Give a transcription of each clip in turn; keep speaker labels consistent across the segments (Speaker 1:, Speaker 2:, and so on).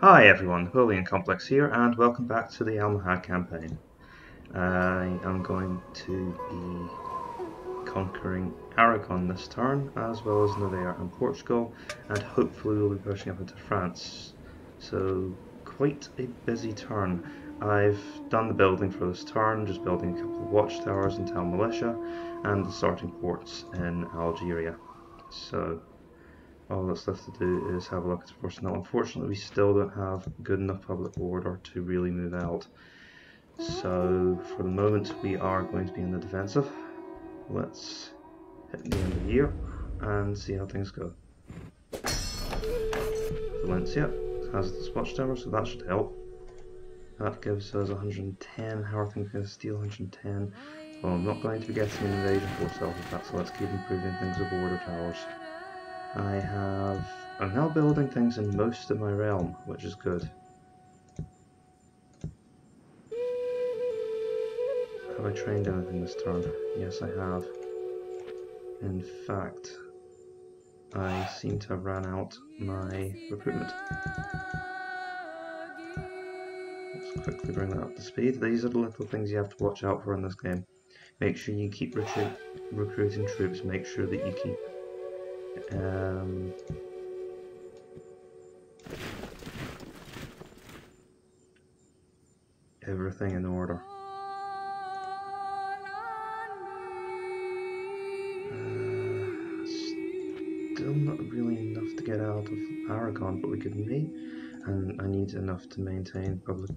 Speaker 1: Hi everyone, Napoleon Complex here, and welcome back to the Almohad campaign. I am going to be conquering Aragon this turn, as well as Navarre and Portugal, and hopefully we'll be pushing up into France. So, quite a busy turn. I've done the building for this turn, just building a couple of watchtowers in Town Militia, and the starting ports in Algeria. So, all that's left to do is have a look at the personnel. Unfortunately, we still don't have good enough public order to really move out. So, for the moment, we are going to be in the defensive. Let's hit the end of the year and see how things go. Valencia has this watchtower, so that should help. That gives us 110. How are things going to steal 110? Well, I'm not going to be getting an invasion force out of that, so let's keep improving things with border towers. I'm now building things in most of my realm, which is good. Have I trained anything this turn? Yes, I have. In fact, I seem to have ran out my recruitment. Let's quickly bring that up to speed. These are the little things you have to watch out for in this game. Make sure you keep recruiting troops. Make sure that you keep everything in order. Still not really enough to get out of Aragon, but we could meet, and I need enough to maintain public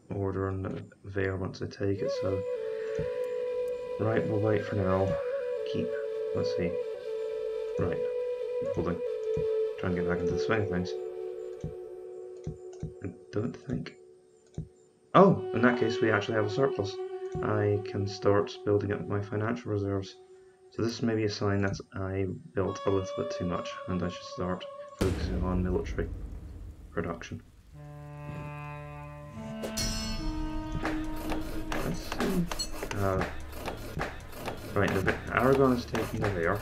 Speaker 1: order and Vale once I take it, so right, we'll wait for now. Let's see. Right, holding. Try and get back into the swing of things. I don't think... Oh, in that case we actually have a surplus. I can start building up my financial reserves. So this may be a sign that I built a little bit too much and I should start focusing on military production. Let's see. Right, Aragon is taking Navarre.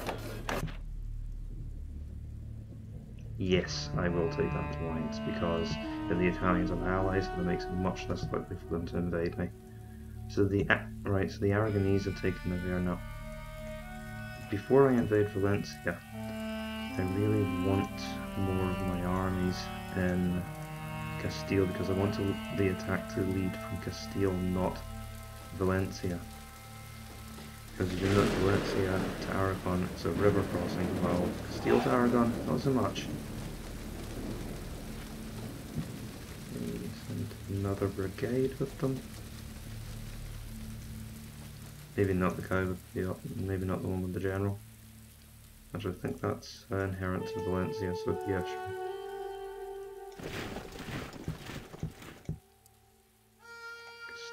Speaker 1: Yes, I will take that alliance because if the Italians are allies, that makes it much less likely for them to invade me. So the Aragonese have taken Navarre now. Before I invade Valencia, I really want more of my armies in Castile because I want the attack to lead from Castile, not Valencia. Because you know that Valencia to Aragon is a river crossing, while Castile to Aragon, not so much. Send another brigade with them. Maybe not the guy with the, maybe not the one with the general. Actually, I think that's inherent to Valencia, so yeah, sure.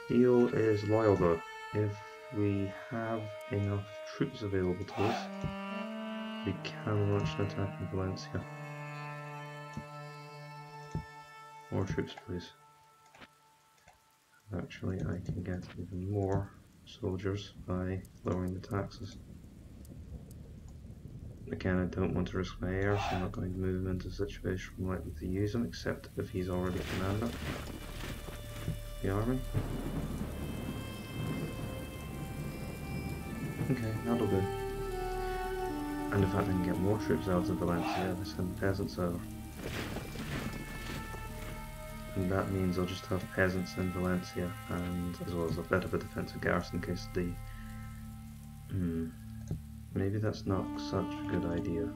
Speaker 1: Castile is loyal though. If we have enough troops available to us, we can launch an attack in Valencia. More troops, please. Actually, I can get even more soldiers by lowering the taxes. Again, I don't want to risk my heir, so I'm not going to move him into a situation where I'm likely to use him, except if he's already commander of the army. Okay, that'll do. And in fact, I can get more troops out of Valencia by sending peasants over. And that means I'll just have peasants in Valencia, and as well as a bit of a defensive garrison in case the... maybe that's not such a good idea.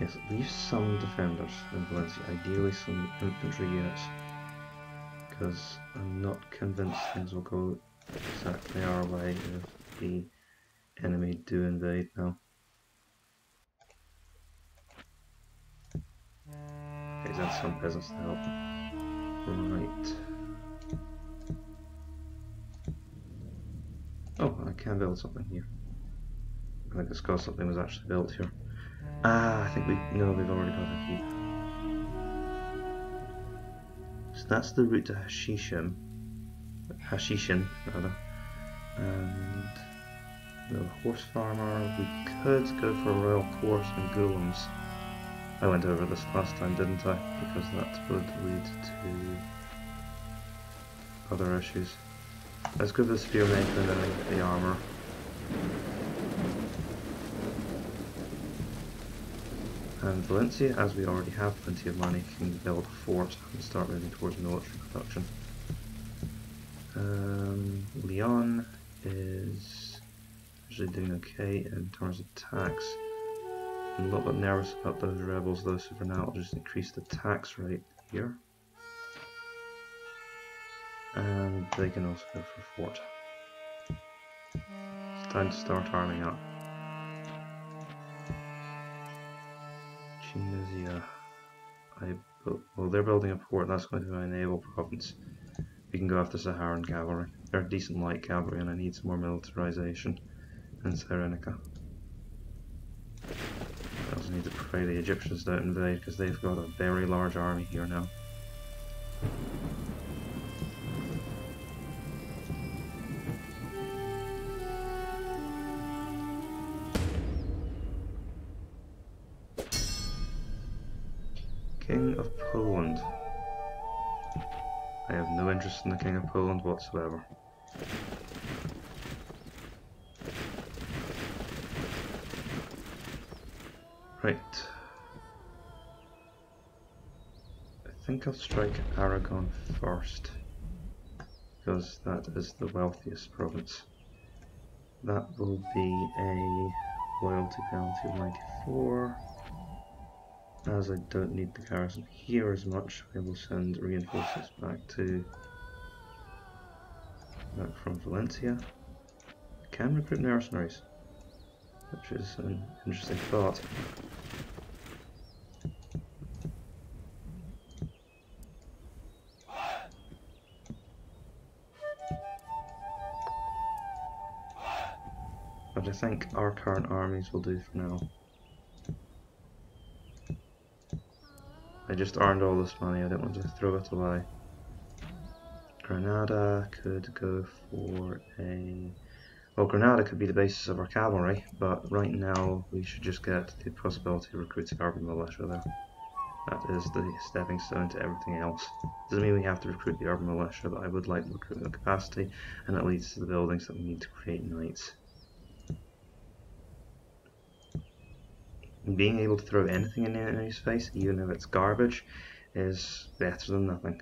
Speaker 1: Yes, leave some defenders in Valencia, ideally some infantry units, because I'm not convinced things will go exactly our way if the enemy do invade now. Okay, that's some peasants to help. Right. Oh, I can build something here. I think it's because something was actually built here. I think we've already got a keep. So that's the route to Hashishin rather. And the horse farmer, we could go for a royal course and golems. I went over this last time, didn't I? Because that would lead to other issues. Let's go for the Spearmaker and then the armor. And Valencia, as we already have plenty of money, can build a fort and start moving towards military production. Leon is actually doing okay in terms of tax. I'm a little bit nervous about those rebels though, so for now I'll just increase the tax rate here. And they can also go for fort. It's time to start arming up. Tunisia. Well, they're building a port, that's going to be my naval province. We can go after Saharan cavalry. They're decent light cavalry and I need some more militarization in Cyrenaica. I also need to pray the Egyptians don't invade because they've got a very large army here now. King of Poland. I have no interest in the King of Poland whatsoever. Right. I think I'll strike Aragon first, because that is the wealthiest province. That will be a loyalty penalty of 94. As I don't need the garrison here as much, I will send reinforcements back from Valencia. I can recruit mercenaries, which is an interesting thought. But I think our current armies will do for now. I just earned all this money, I don't want to throw it away. Granada could go for a... Well, Granada could be the basis of our cavalry, but right now we should just get the possibility of recruiting urban militia there. That is the stepping stone to everything else. Doesn't mean we have to recruit the urban militia, but I would like recruitment capacity, and it leads to the buildings that we need to create knights. Being able to throw anything in the enemy's face, even if it's garbage, is better than nothing.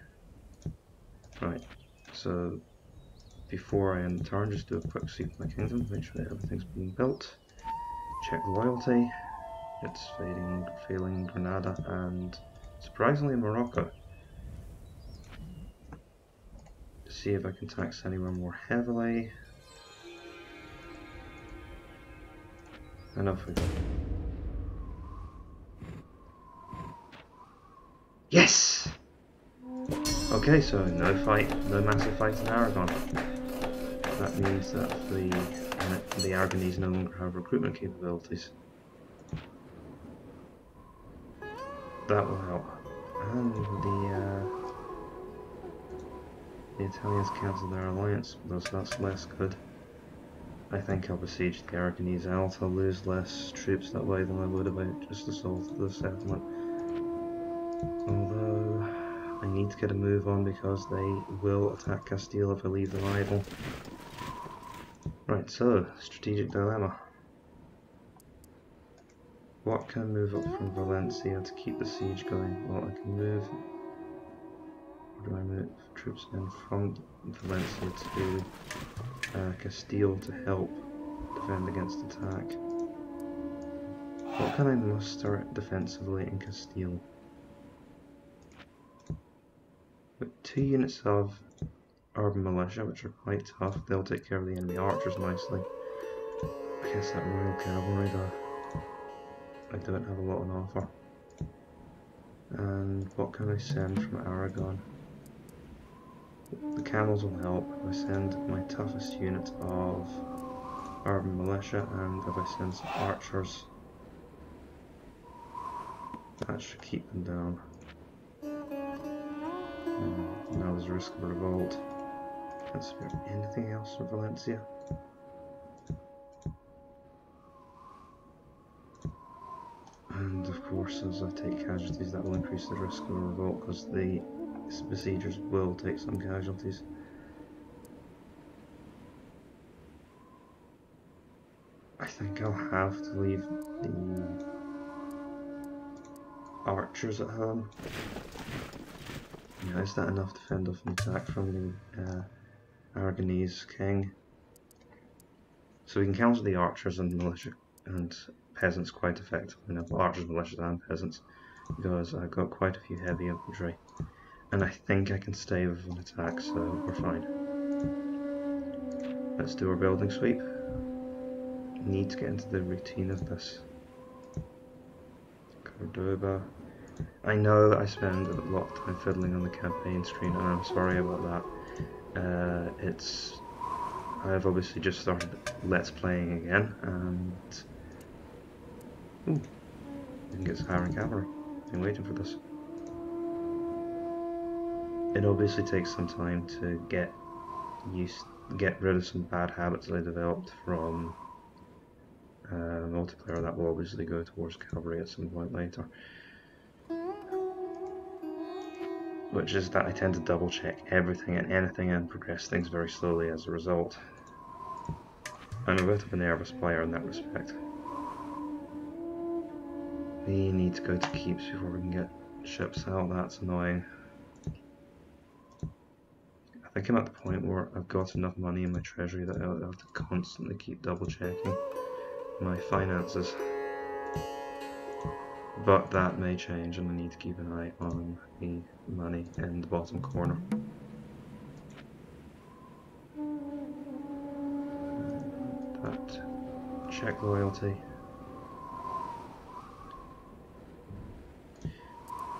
Speaker 1: Right, so before I end the turn, just do a quick sweep of my kingdom, make sure that everything's being built. Check loyalty. It's failing Granada and surprisingly Morocco. To see if I can tax anywhere more heavily. And off we go. Yes! Okay, so no massive fight in Aragon. That means that the Aragonese no longer have recruitment capabilities. That will help. And the Italians cancelled their alliance with us, that's less good. I think I'll besiege the Aragonese out. I'll lose less troops that way than I would if I just assaulted the settlement. Although I need to get a move on because they will attack Castile if I leave them idle. Right, so, strategic dilemma. What can I move up from Valencia to keep the siege going? Well, I can move... Where do I move troops in from Valencia to Castile to help defend against attack? What can I muster defensively in Castile? With 2 units of urban militia, which are quite tough, they'll take care of the enemy archers nicely. I guess that royal cavalry though, I don't have a lot on offer. And what can I send from Aragon? The camels will help if I send my toughest unit of urban militia, and if I send some archers, that should keep them down. Now there's a risk of a revolt. Can't spare anything else from Valencia. And of course, as I take casualties, that will increase the risk of a revolt, because the besiegers will take some casualties. I think I'll have to leave the archers at home. Yeah, is that enough to fend off an attack from the Aragonese king? So we can counter the archers and militia and peasants quite effectively now. Well, archers, militias and peasants, because I've got quite a few heavy infantry. And I think I can stay with an attack, so we're fine. Let's do our building sweep. Need to get into the routine of this. Cordoba. I know I spend a lot of time fiddling on the campaign screen, and I'm sorry about that. I've obviously just started Let's Playing again, and ooh, we can get Skyrim Cavalry. Been waiting for this. It obviously takes some time to get rid of some bad habits that I developed from multiplayer. That will obviously go towards cavalry at some point later. Which is that I tend to double check everything and anything and progress things very slowly as a result. I'm a bit of a nervous player in that respect. We need to go to keeps before we can get ships out. That's annoying. I think I'm at the point where I've got enough money in my treasury that I'll have to constantly keep double checking my finances. But that may change, and I need to keep an eye on the money in the bottom corner. That check loyalty.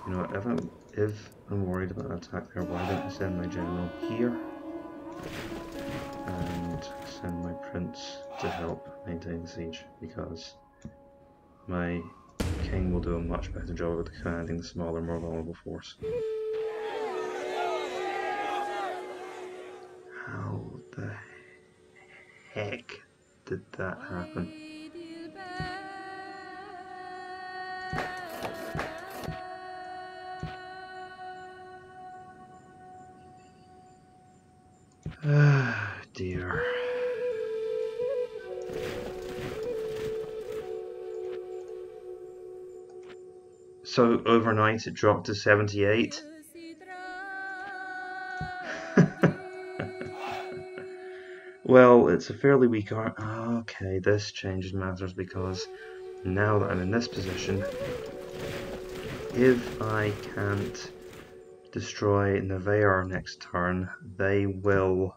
Speaker 1: You know what, if I'm worried about an attack there, why don't I send my general here and send my prince to help maintain the siege, because my king will do a much better job of commanding the smaller, more vulnerable force. How the heck did that happen? Ah, dear. So overnight it dropped to 78. Well, it's a fairly weak army. Okay, this changes matters, because now that I'm in this position, if I can't destroy Navarre next turn, they'll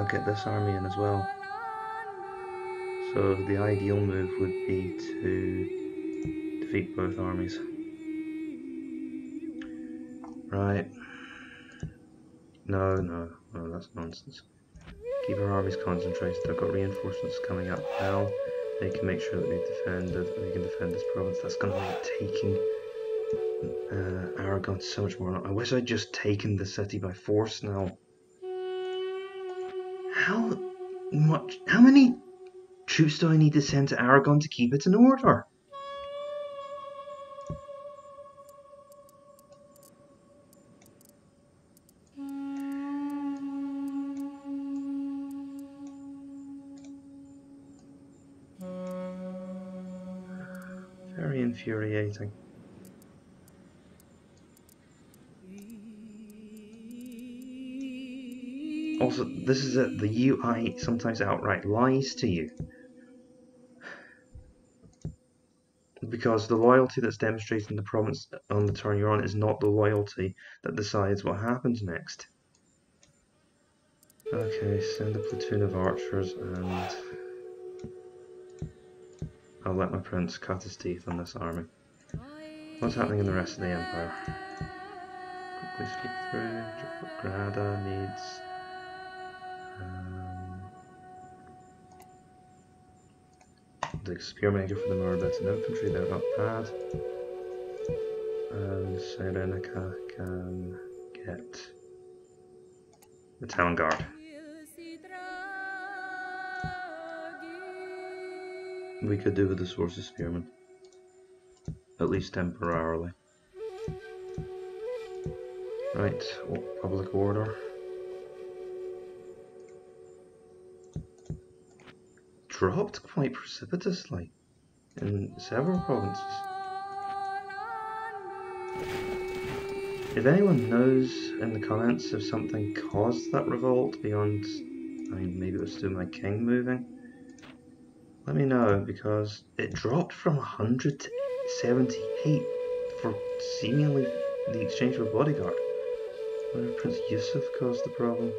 Speaker 1: get this army in as well. So the ideal move would be to defeat both armies. Right. No, that's nonsense. Keep our armies concentrated. They've got reinforcements coming up now. They can make sure that we can defend this province. That's going to make taking Aragon so much more. I wish I'd just taken the city by force now. How many troops do I need to send to Aragon to keep it in order? Very infuriating. Also, this is it. The UI sometimes outright lies to you. Because the loyalty that's demonstrated in the province on the turn you're on is not the loyalty that decides what happens next. Okay, send a platoon of archers, and I'll let my prince cut his teeth on this army. What's happening in the rest of the empire? Quickly speak through. Grada needs the spearmaker for the Morabitan infantry, they're not bad. And Serenica can get the town guard. we could do with the source of spearmen, at least temporarily. Right, public order. Dropped quite precipitously in several provinces. If anyone knows in the comments if something caused that revolt beyond, I mean, maybe it was through my king moving, let me know, because it dropped from 100 to 78 for seemingly the exchange of a bodyguard. I wonder if Prince Yusuf caused the problem.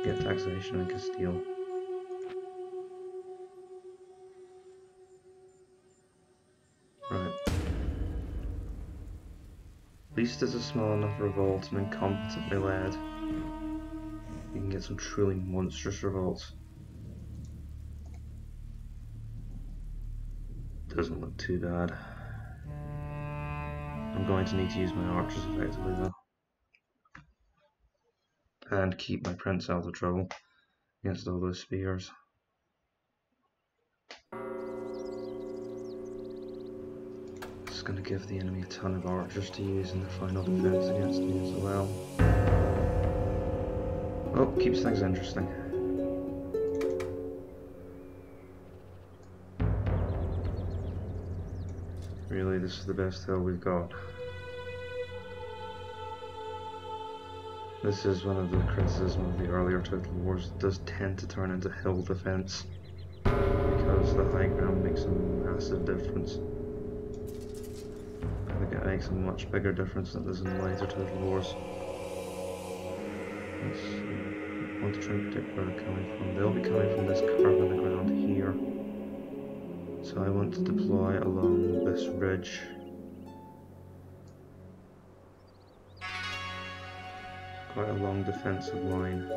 Speaker 1: Get taxation in Castile. Right. At least it's a small enough revolt and incompetently led. You can get some truly monstrous revolts. Doesn't look too bad. I'm going to need to use my archers effectively though. And keep my prince out of trouble against all those spears. This is going to give the enemy a ton of archers to use in their final defense against me as well. Oh, keeps things interesting. Really, this is the best hill we've got. This is one of the criticisms of the earlier Total Wars. It does tend to turn into hill defense because the high ground makes a massive difference. I think it makes a much bigger difference than it does in the later Total Wars. I want to try and predict where they're coming from. They'll be coming from this curve in the ground here. So I want to deploy along this ridge. Quite a long defensive line.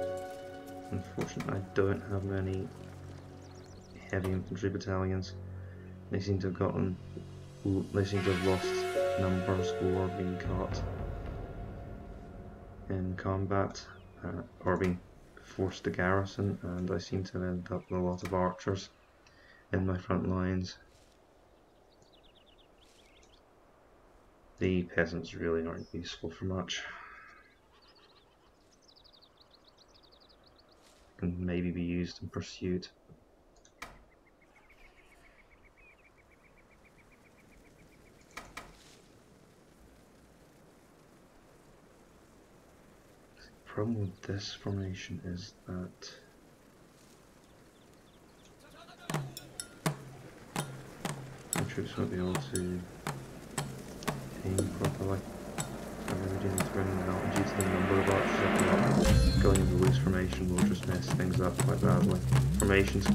Speaker 1: Unfortunately, I don't have many heavy infantry battalions. They seem to have lost numbers or been caught in combat or being forced to garrison, and I seem to have ended up with a lot of archers in my front lines. The peasants really aren't useful for much. Can maybe be used in pursuit. The problem with this formation is that my troops won't be able to aim properly. I really do need to bring them out, and due to the number of archers I've got, going into loose formation will just mess things up quite badly. Formation's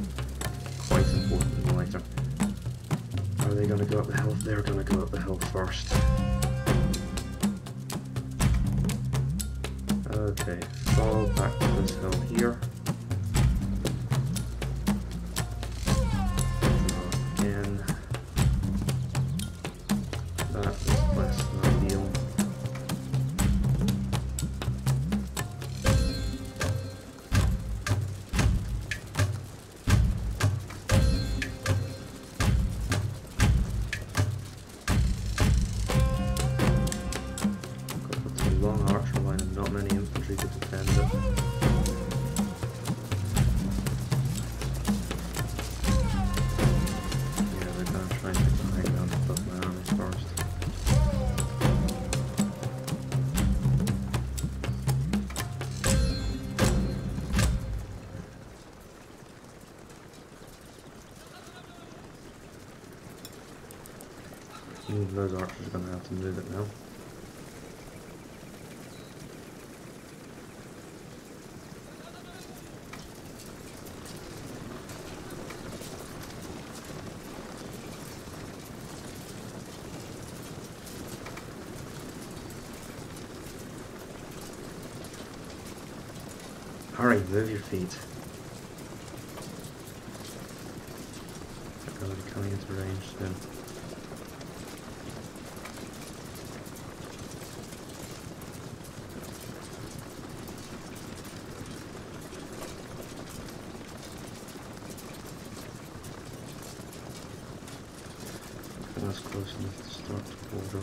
Speaker 1: quite important later. Are they going to go up the hill? They're going to go up the hill first. Okay, fall back to this hill here. Again. That is less than ideal. Long archer line and not many infantry to defend it. Yeah, they're going to try and take the high ground above my army first. Those archers are going to have to move it now. Hurry, move your feet. They're going to be coming into range soon. close enough to start to order a...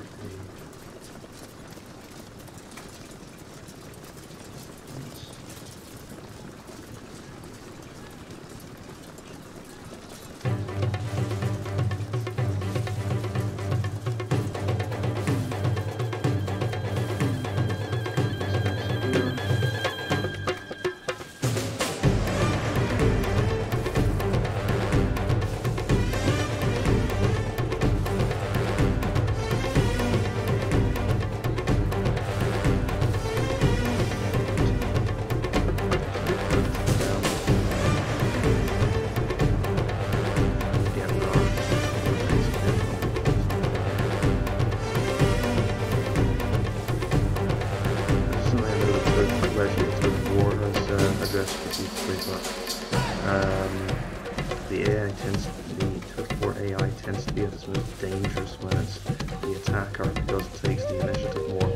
Speaker 1: The AI tends to be, Twitter AI tends to be at its most dangerous when it's the attacker, because it takes the initiative more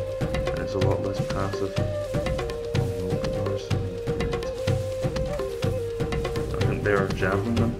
Speaker 1: and it's a lot less passive. I think they are javelin them.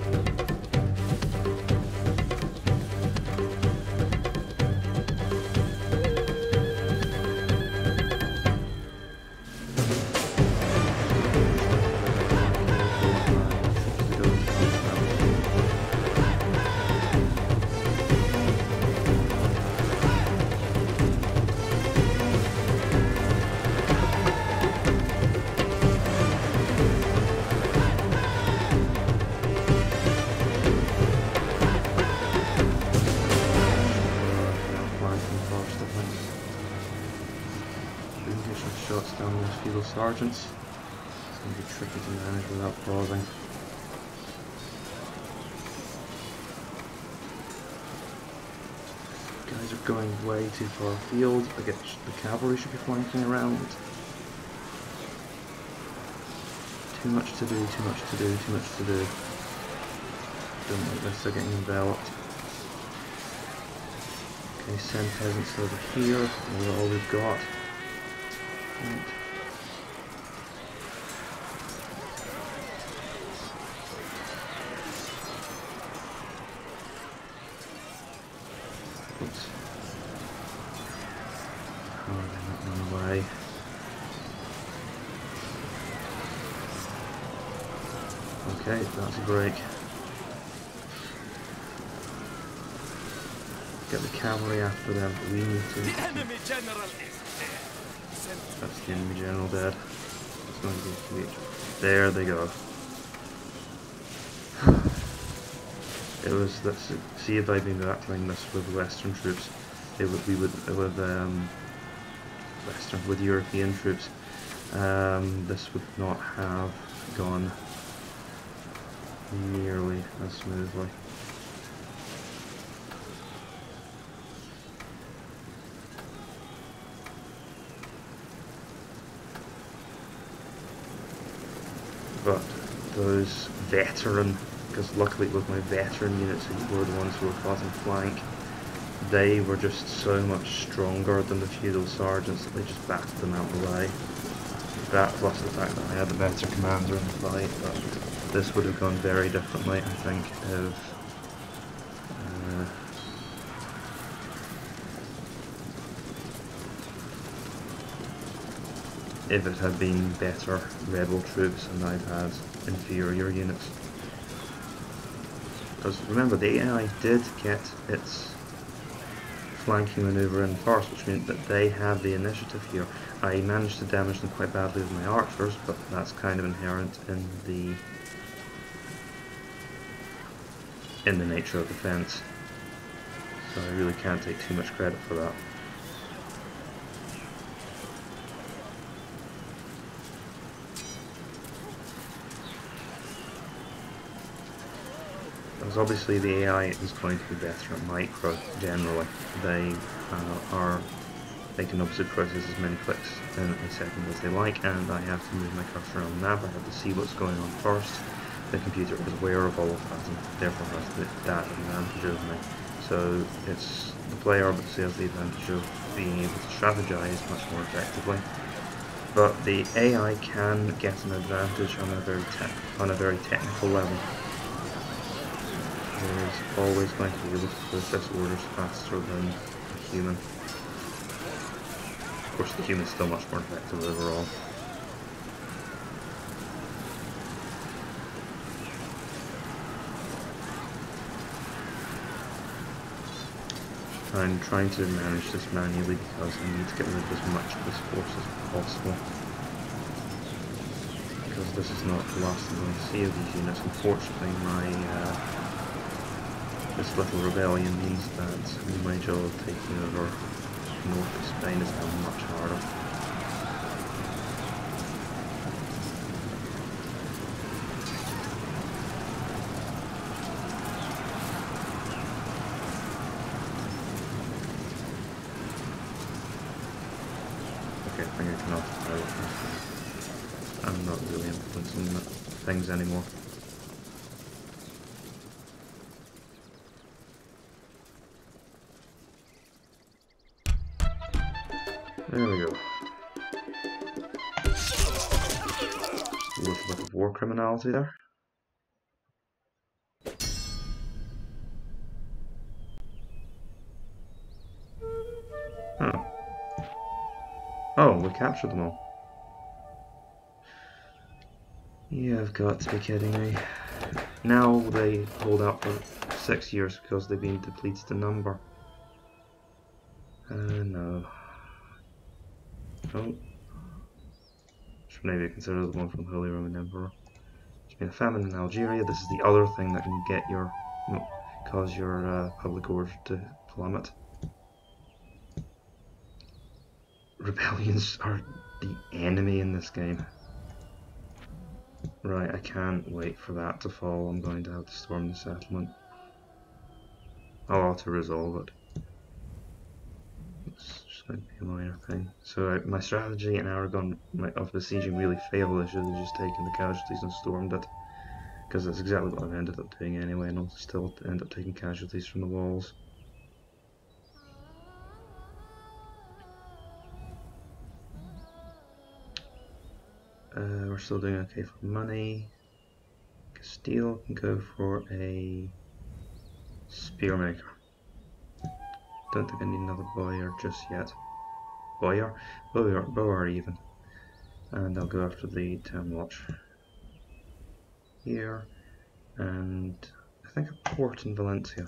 Speaker 1: Shots down those feudal sergeants. It's going to be tricky to manage without pausing. Guys are going way too far afield. I guess the cavalry should be flanking around. Too much to do, too much to do, too much to do. Don't like this, they're getting enveloped. Okay, send peasants over here. That's all we've got. Right. Oops. Oh, they're not run away. Okay, that's a break. Get the cavalry after them. We need to.
Speaker 2: The enemy general is dead.
Speaker 1: That's the enemy general dead. It's going to be huge. There they go. It was, let's see if I'd been battling this with Western troops. With European troops. This would not have gone nearly as smoothly. But those veteran, because luckily it was my veteran units who were the ones who were caught in flank, they were just so much stronger than the feudal sergeants that they just battered them out of the way. That plus the fact that I had the better commander in the fight, but this would have gone very differently, I think, if it had been better rebel troops and I'd had inferior units. Because remember, the AI did get its flanking manoeuvre in first, which meant that they had the initiative here. I managed to damage them quite badly with my archers, but that's kind of inherent in the nature of defense. So I really can't take too much credit for that. Because obviously the AI is going to be better at micro generally. They can obviously process as many clicks in a second as they like, and I have to move my cursor around the map. I have to see what's going on first. The computer is aware of all of that and therefore has that advantage over me. So it's the player that has the advantage of being able to strategize much more effectively. But the AI can get an advantage on a very technical level. is always going to be able to process orders faster than a human. Of course, the human is still much more effective overall. I'm trying to manage this manually because I need to get rid of as much of this force as possible. Because this is not the last I'm going to see of these units. Unfortunately, this little rebellion means that my job of taking over north of Spain is now much harder. Okay, I think I can occupy it. I'm not really influencing things anymore. There we go. A little bit of war criminality there. Oh. Oh, we captured them all. You've got to be kidding me. Now they hold out for 6 years because they've been depleted in number. No. Oh. Should maybe consider the one from the Holy Roman Emperor. There's been a famine in Algeria. This is the other thing that can get your, cause your public order to plummet. Rebellions are the enemy in this game. Right, I can't wait for that to fall. I'm going to have to storm the settlement. I'll have to resolve it. It's just going to be a minor thing. So my strategy in Aragon of besieging really failed. I should have just taken the casualties and stormed it. Because that's exactly what I've ended up doing anyway, and I'll still end up taking casualties from the walls. We're still doing okay for money. Castile can go for a spearmaker. Don't think I need another boyar just yet. Boyar? Boyar even. And I'll go after the town watch here, and I think a port in Valencia.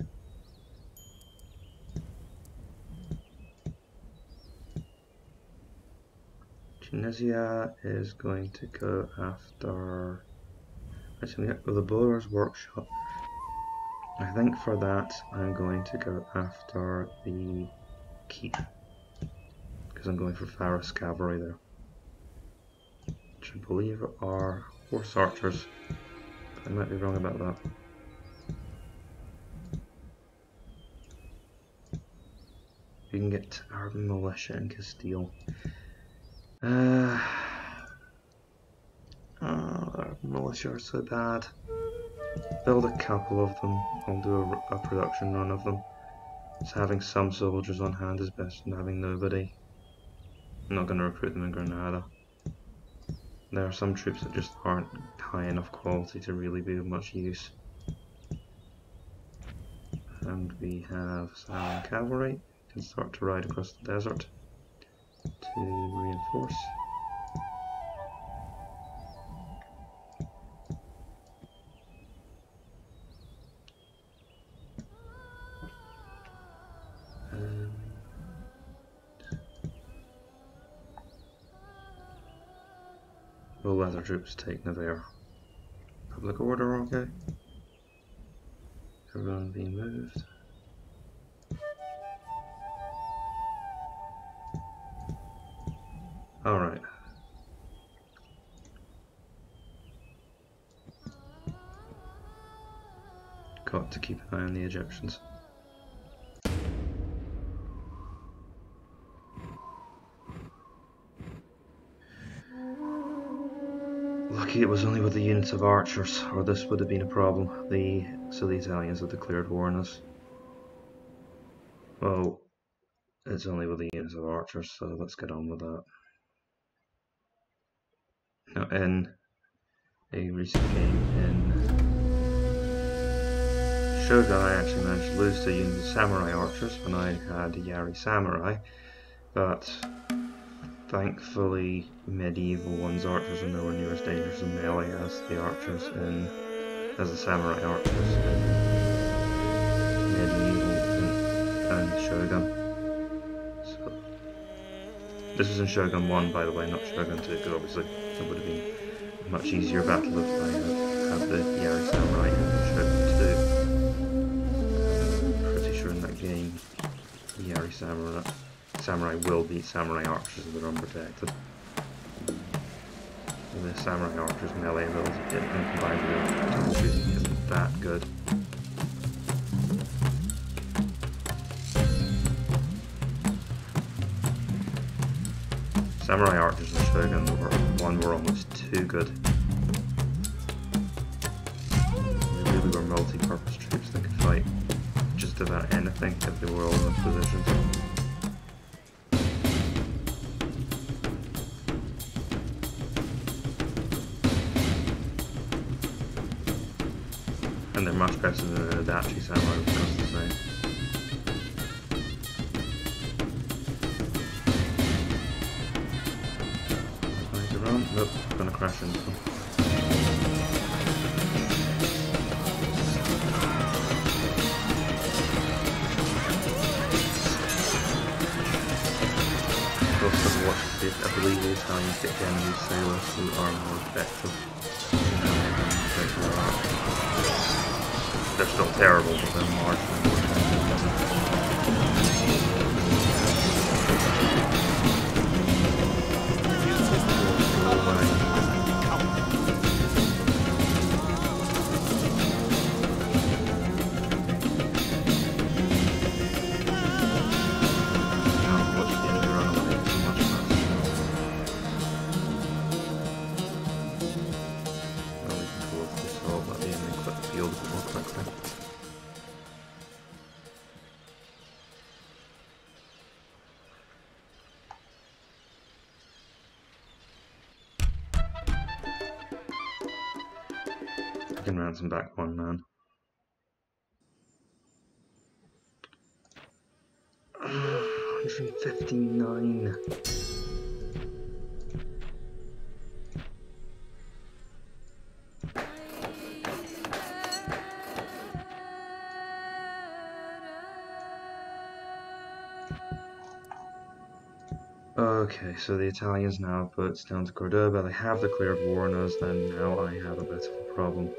Speaker 1: Tunisia is going to go after the Boyar's workshop. I think for that I'm going to go after the keep, because I'm going for Faris cavalry there, which I believe are horse archers. I might be wrong about that. You can get Arab militia in Castile. Arab militia are so bad. Build a couple of them. I'll do a production run of them. So having some soldiers on hand is better than having nobody. I'm not going to recruit them in Granada. There are some troops that just aren't high enough quality to really be of much use. And we have some cavalry. Can start to ride across the desert to reinforce. We'll let our troops take Navarre. Public order, okay. Everyone being moved. Alright. Got to keep an eye on the Egyptians. Lucky it was only with the units of archers, or this would have been a problem. So the Italians have declared war on us. Well, it's only with the units of archers, so let's get on with that. Now, in a recent game in Shogun, I actually managed to lose to Union Samurai archers when I had Yari Samurai, but thankfully medieval one's archers are nowhere near as dangerous in melee as the samurai archers in medieval and Shogun. So this was in Shogun 1, by the way, not Shogun 2, because obviously it would have been a much easier battle if I had the Yari Samurai in Shogun 2. Pretty sure in that game, Yari Samurai will beat Samurai archers if they're unprotected. The Samurai archers melee ability combined with their shooting isn't that good. Samurai archers in Shogun were almost too good. They really were multi-purpose troops that could fight just about anything if they were all in positions. And they're much better than an Adachi Samurai, which is the same. Trying to run? Nope, gonna crash into them. Also, watch this, I believe the Italians get enemy sailors who are more effective. They're still terrible, but they're marginally more effective. I can ransom back one man. 159. Okay, so the Italians now put down to Cordoba. They have declared war on us, and now I have a bit of a problem.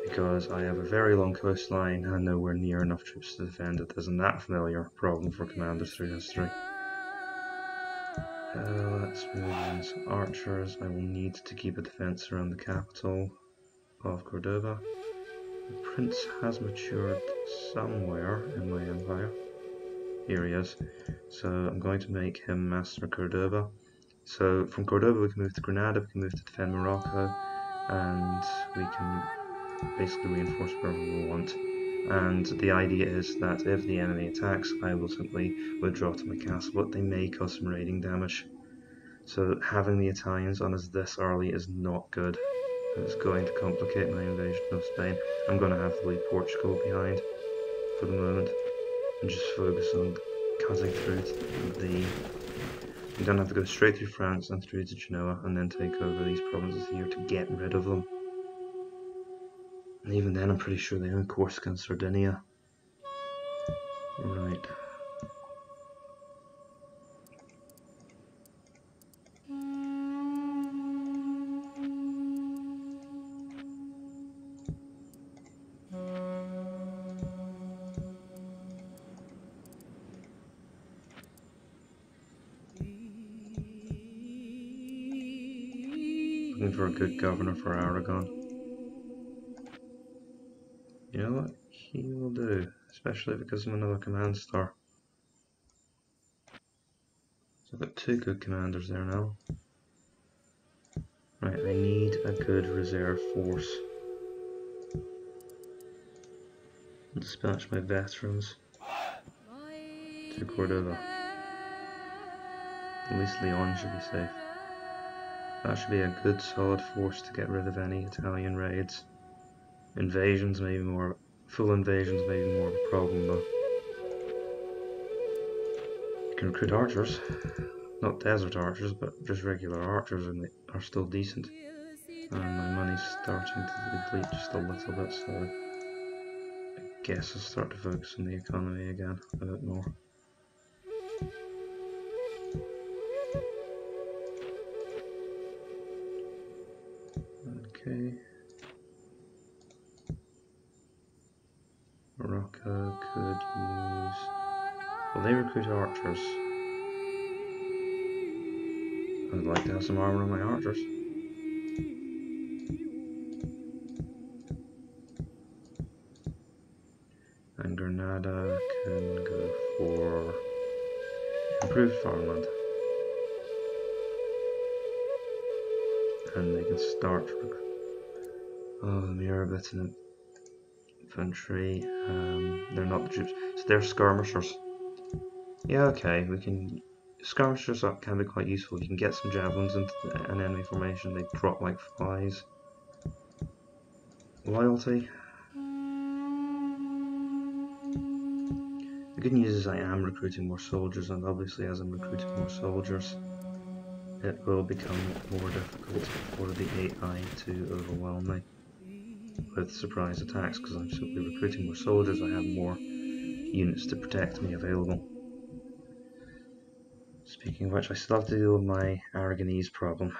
Speaker 1: Because I have a very long coastline and nowhere near enough troops to defend it. Isn't that familiar problem for commanders through history? Let's move on to archers. I will need to keep a defense around the capital of Cordoba. The prince has matured somewhere in my empire. Here he is. So I'm going to make him master Cordoba. So from Cordoba we can move to Granada, we can move to defend Morocco, and we can basically reinforce wherever we want. And the idea is that if the enemy attacks, I will simply withdraw to my castle, but they may cause some raiding damage. So having the Italians on us this early is not good. It's going to complicate my invasion of Spain. I'm going to have to leave Portugal behind for the moment and just focus on cutting through to the... I'm going to have to go straight through France and through to Genoa and then take over these provinces here to get rid of them. And even then I'm pretty sure they own Corsica and Sardinia. Right. Looking for a good governor for Aragon. You know what? He will do, especially because I'm another command star. So I've got two good commanders there now. Right, I need a good reserve force. I'll dispatch my veterans to Cordoba. At least Leon should be safe. That should be a good solid force to get rid of any Italian raids. Invasions may be more Full invasion's maybe more of a problem though. You can recruit archers, not desert archers, but just regular archers, and they are still decent. And my money's starting to deplete just a little bit, so I guess I'll start to focus on the economy again a bit more. Okay. Morocco could use... Well, they recruit archers. I'd like to have some armor on my archers. And Granada can go for improved farmland. And they can start... Oh, the Mirabitan infantry. They're not the troops. So they're skirmishers. Yeah, okay, we can... Skirmishers can be quite useful. You can get some javelins into an enemy formation, they drop like flies. Loyalty. The good news is I am recruiting more soldiers, and obviously as I'm recruiting more soldiers, it will become more difficult for the AI to overwhelm me with surprise attacks, because I'm simply recruiting more soldiers. I have more units to protect me available. Speaking of which, I still have to deal with my Aragonese problem,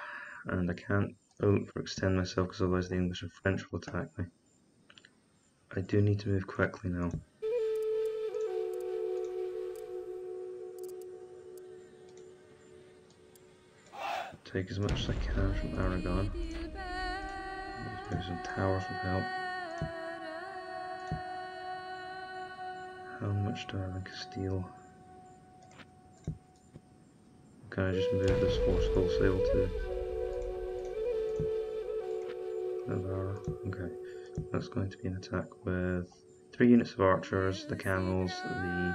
Speaker 1: and I can't overextend myself because otherwise the English and French will attack me. I do need to move quickly now. Take as much as I can from Aragon. Maybe some towers would help. How much do I have in Castile? Can I just move this force wholesale to Navarra? Okay, that's going to be an attack with 3 units of archers, the camels, the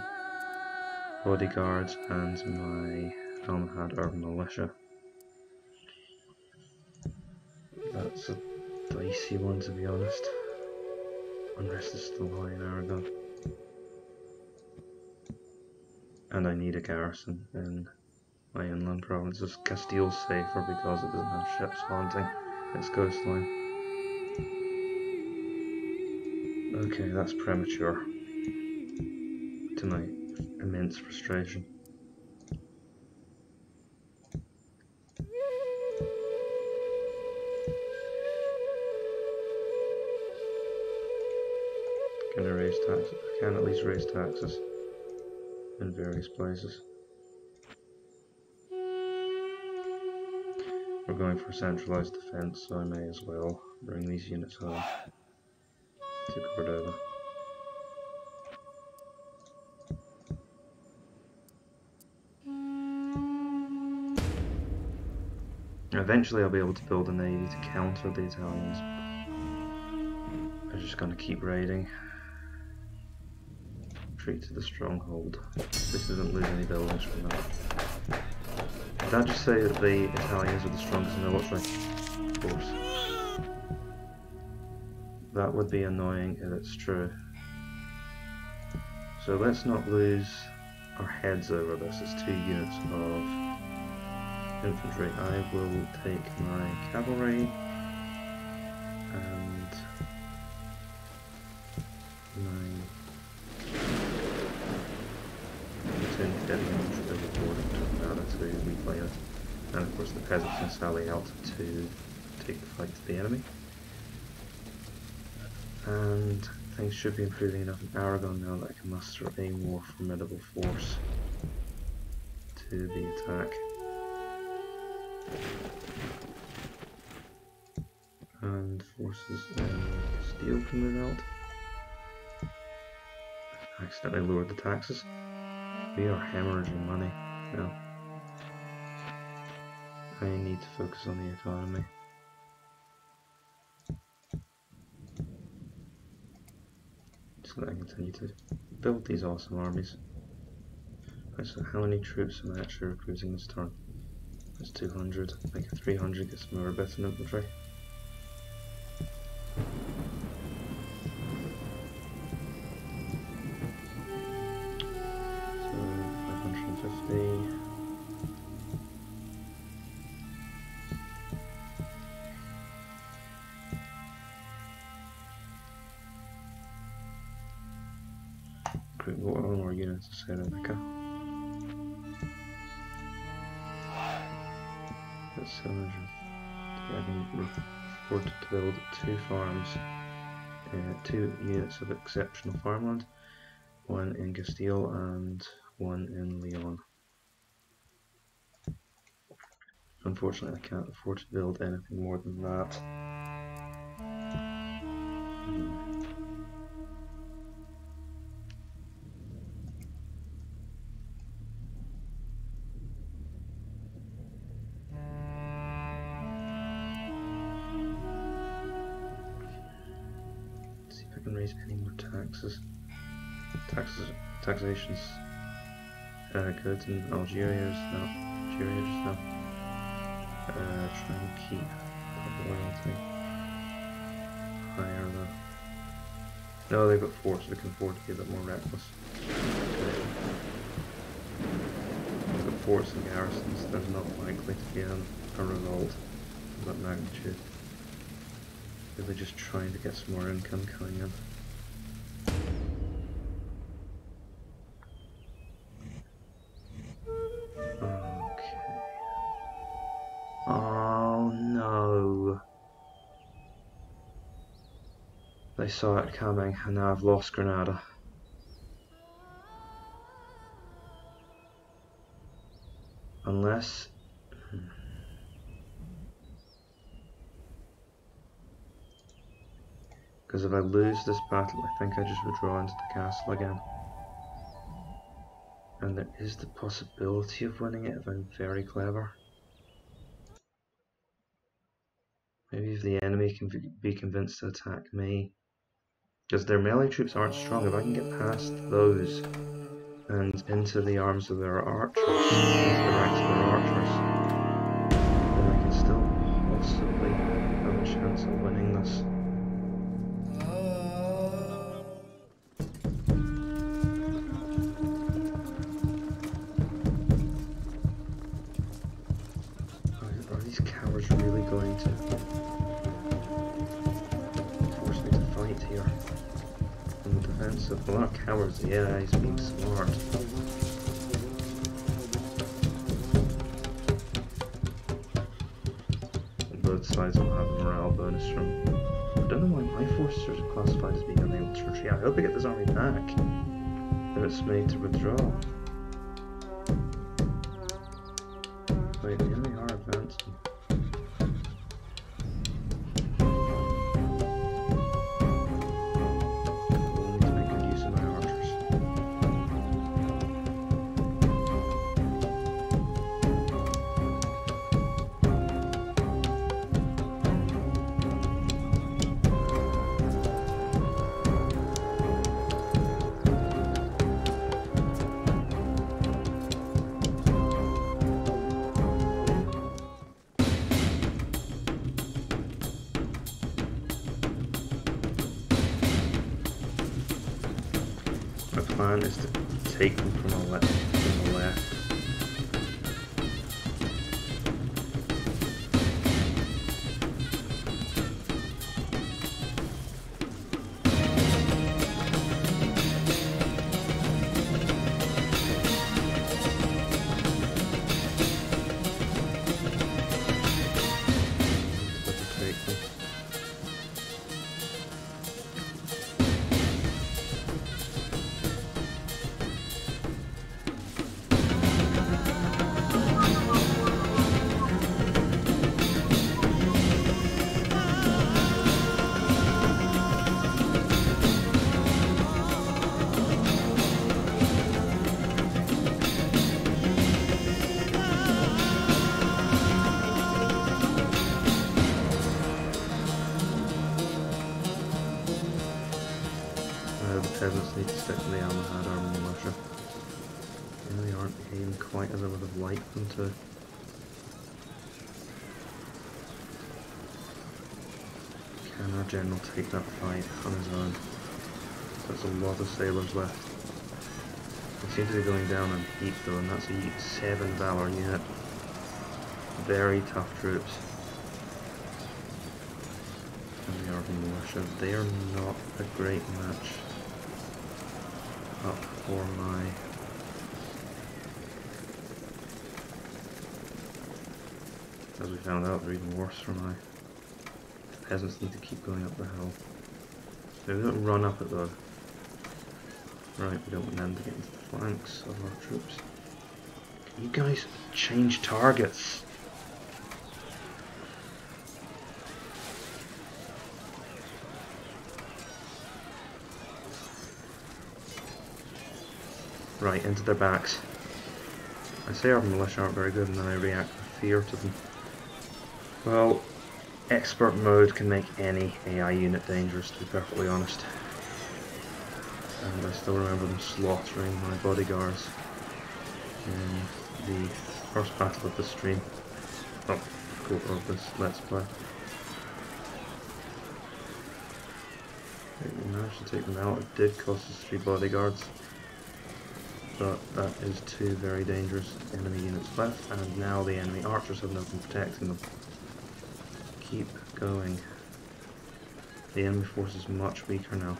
Speaker 1: bodyguards, and my Almohad urban militia. That's a dicey one, to be honest. Unless it's still high in Aragon. And I need a garrison in my inland provinces. Castile's safer because it doesn't have ships haunting its coastline. Okay, that's premature, to my immense frustration. Can I raise taxes? I can at least raise taxes in various places. We're going for centralized defense, so I may as well bring these units home to Cordova. Eventually I'll be able to build a navy to counter the Italians. I'm just going to keep raiding. Retreat to the stronghold. At least I didn't lose any buildings from that. Did I just say that the Italians are the strongest military force? That would be annoying if it's true. So let's not lose our heads over this. It's 2 units of infantry. I will take my cavalry and my platoon heavy infantry overboard and Granada to replay it. And of course the peasants can sally out to take the fight to the enemy. And things should be improving enough in Aragon now that I can muster a more formidable force to the attack. And forces in Castile can move out. I accidentally lowered the taxes. We are hemorrhaging money now. I need to focus on the economy. So that I continue to build these awesome armies. Right, so how many troops am I actually recruiting this turn? That's 200. I get 300, get some Mirabitan infantry. recruit one more units to Ceramica. That's 700. I can afford to build 2 farms, 2 units of exceptional farmland, 1 in Castile and 1 in Leon. Unfortunately, I can't afford to build anything more than that. Let's see if I can raise any more taxes. Taxation's good in Algeria just now. Try and keep that loyalty higher though. No, they've got forts, so they can afford to be a bit more reckless. They've got forts and garrisons, there's not likely to be a revolt of that magnitude. They're just trying to get some more income coming in. Oh no. They saw it coming and now I've lost Granada. Unless... Because if I lose this battle, I think I just withdraw into the castle again. And there is the possibility of winning it if I'm very clever. Maybe if the enemy can be convinced to attack me. Because their melee troops aren't strong. If I can get past those and into the arms of their archers, into the ranks of their archers, then I can still possibly have a chance of winning this. Are these cowards really going to force me to fight here? On the defensive? Well, not cowards, yeah, he's being smart. Both sides will have a morale bonus from... I don't know why my forces are classified as being unable to retreat. I hope I get this army back if it's made to withdraw. Wait, the enemy are advancing. We'll need to make good use of my archers. My plan is to take them from the left. The peasants need to stick to the Almohad army militia. They really aren't behaving quite as I would have liked them to. Can our general take that fight on his own? There's a lot of sailors left. They seem to be going down in heat though, and that's a 7 Valor unit. Very tough troops. And the Aragonese militia, they are not a great match up for my as we found out, they're even worse for my peasants need to keep going up the hill. So we don't run up it though. Right, we don't want them to get into the flanks of our troops. Can you guys change targets? Right, into their backs. I say our militia aren't very good and then I react with fear to them. Well, expert mode can make any AI unit dangerous, to be perfectly honest. And I still remember them slaughtering my bodyguards in the first battle of the stream. Oh, cool, of this Let's Play. We managed to take them out. It did cost us 3 bodyguards. But that is 2 very dangerous enemy units left, and now the enemy archers have nothing protecting them. Keep going. The enemy force is much weaker now.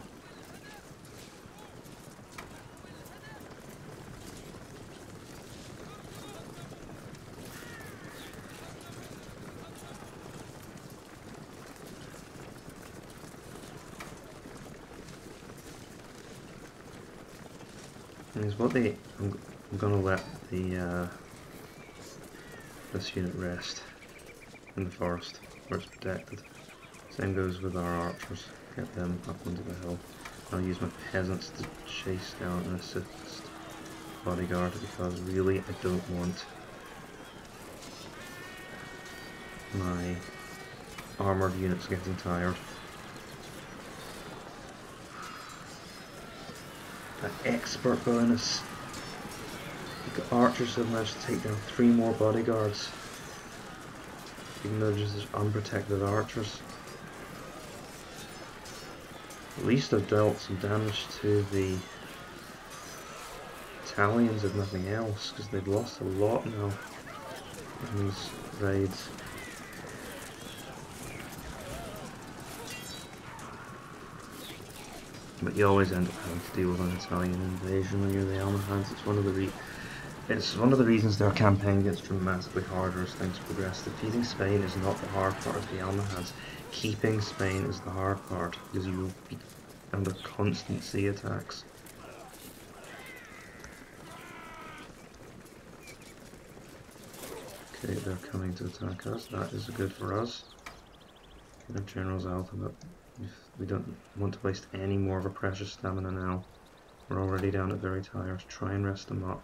Speaker 1: I'm gonna let the this unit rest in the forest where it's protected. Same goes with our archers. Get them up into the hill. I'll use my peasants to chase down and assist bodyguard because really I don't want my armoured units getting tired. That expert bonus. The archers have managed to take down 3 more bodyguards. Even though there's just unprotected archers. At least I've dealt some damage to the Italians if nothing else, because they've lost a lot now in these raids. But you always end up having to deal with an Italian invasion when you're the Almohads. It's one of the reasons their campaign gets dramatically harder as things progress. Defeating Spain is not the hard part of the Almohads. Keeping Spain is the hard part, because you will be under constant sea attacks. Okay, they're coming to attack us. That is good for us. Our general's out, but we don't want to waste any more of our precious stamina now. We're already down at very tired. Try and rest them up.